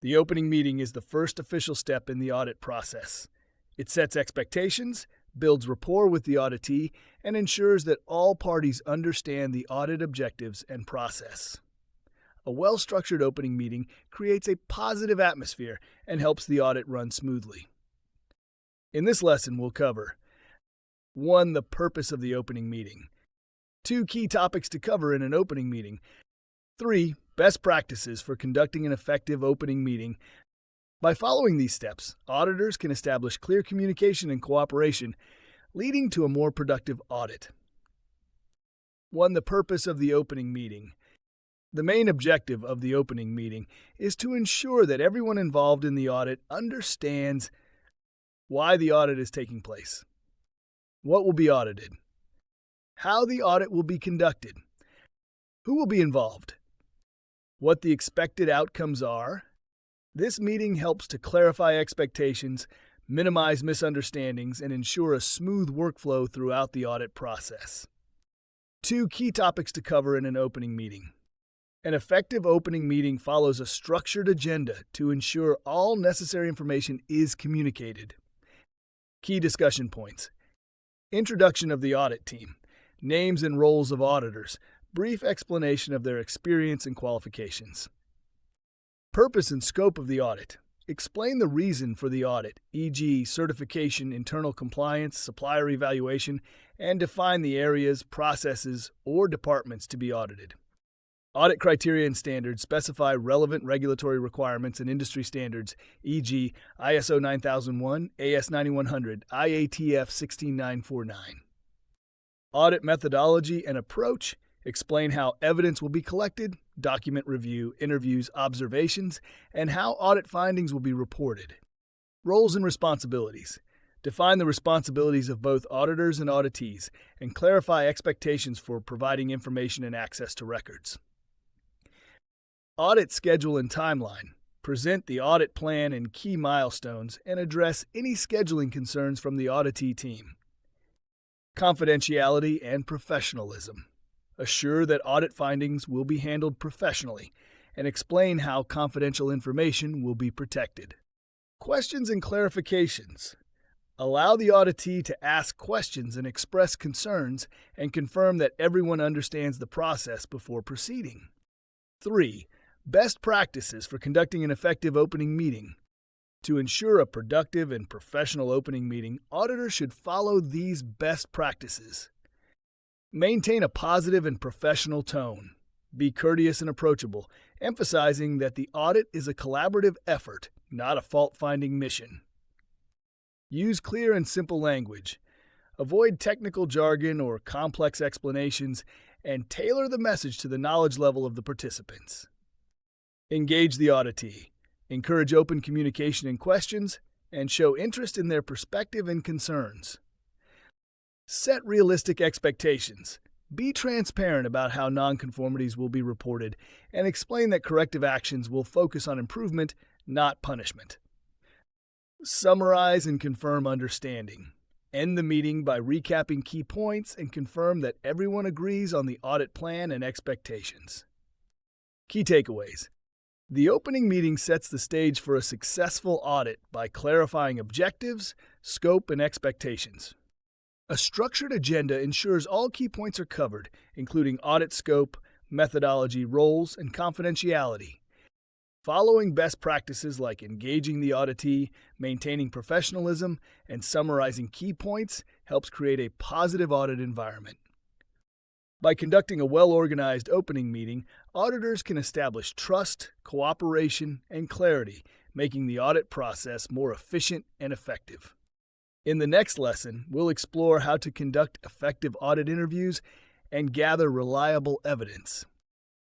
The opening meeting is the first official step in the audit process. It sets expectations, builds rapport with the auditee, and ensures that all parties understand the audit objectives and process. A well-structured opening meeting creates a positive atmosphere and helps the audit run smoothly. In this lesson, we'll cover 1. The purpose of the opening meeting. 2. Key topics to cover in an opening meeting. 3. Best practices for conducting an effective opening meeting. By following these steps, auditors can establish clear communication and cooperation, leading to a more productive audit. 1. The purpose of the opening meeting. The main objective of the opening meeting is to ensure that everyone involved in the audit understands why the audit is taking place, what will be audited, how the audit will be conducted, who will be involved, what the expected outcomes are. This meeting helps to clarify expectations, minimize misunderstandings, and ensure a smooth workflow throughout the audit process. 2. Key topics to cover in an opening meeting. An effective opening meeting follows a structured agenda to ensure all necessary information is communicated. Key discussion points. Introduction of the audit team. Names and roles of auditors. Brief explanation of their experience and qualifications. Purpose and scope of the audit. Explain the reason for the audit, e.g., certification, internal compliance, supplier evaluation, and define the areas, processes, or departments to be audited. Audit criteria and standards specify relevant regulatory requirements and industry standards, e.g., ISO 9001, AS 9100, IATF 16949. Audit methodology and approach. Explain how evidence will be collected, document review, interviews, observations, and how audit findings will be reported. Roles and responsibilities. Define the responsibilities of both auditors and auditees, and clarify expectations for providing information and access to records. Audit schedule and timeline. Present the audit plan and key milestones, and address any scheduling concerns from the auditee team. Confidentiality and professionalism. Assure that audit findings will be handled professionally, and explain how confidential information will be protected. Questions and clarifications. Allow the auditee to ask questions and express concerns, and confirm that everyone understands the process before proceeding. 3. Best practices for conducting an effective opening meeting. To ensure a productive and professional opening meeting, auditors should follow these best practices. Maintain a positive and professional tone. Be courteous and approachable, emphasizing that the audit is a collaborative effort, not a fault-finding mission. Use clear and simple language. Avoid technical jargon or complex explanations, and tailor the message to the knowledge level of the participants. Engage the auditee. Encourage open communication and questions, and show interest in their perspective and concerns. Set realistic expectations. Be transparent about how nonconformities will be reported, and explain that corrective actions will focus on improvement, not punishment. Summarize and confirm understanding. End the meeting by recapping key points and confirm that everyone agrees on the audit plan and expectations. Key takeaways. The opening meeting sets the stage for a successful audit by clarifying objectives, scope, and expectations. A structured agenda ensures all key points are covered, including audit scope, methodology, roles, and confidentiality. Following best practices like engaging the auditee, maintaining professionalism, and summarizing key points helps create a positive audit environment. By conducting a well-organized opening meeting, auditors can establish trust, cooperation, and clarity, making the audit process more efficient and effective. In the next lesson, we'll explore how to conduct effective audit interviews and gather reliable evidence.